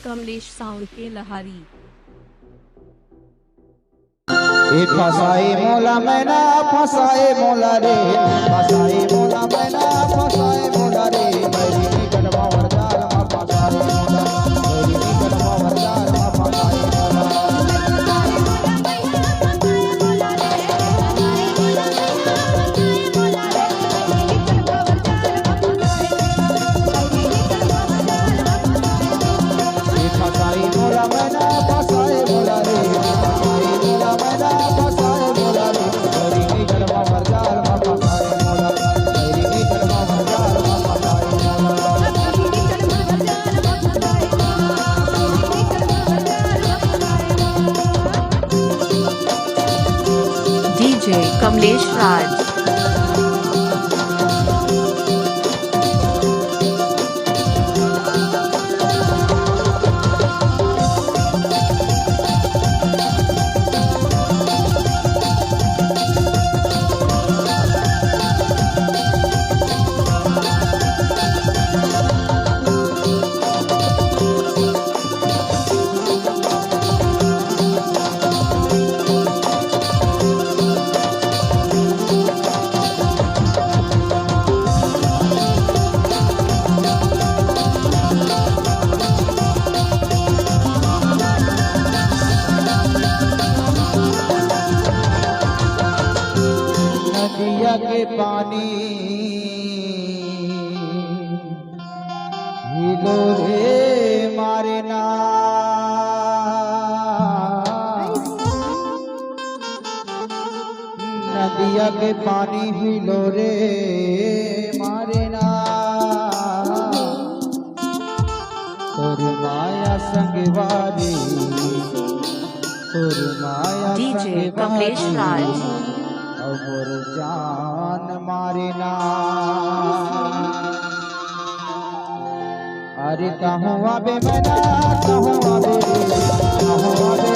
Kamlesh sound के लहारी। फसाए मोला मैना फसाए मोला रे, फसाए मोला मैना फसाए मोला रे, मेरी निकट बावर जाल मा फसाए मोला, मेरी निकट बावर जाल मा फसाए मोला। फसाए मोला मैना फसाए मोला रे, फसाए मोला मैना फसाए मोला रे, मेरी निकट बावर जाल मा फसाए मोला, मेरी निकट बावर जाल मा फसाए मोला। डीजे कमलेश राज। नदिया के पानी हिलो रे मारे ना, नदिया के पानी हिलो रे मारे ना, तोर माया संगवारी, तोर माया डीजे कमलेश राज। और जान मारे ना। अरे कहूँ आबे मैना कहूँ आबे, कहूँ आबे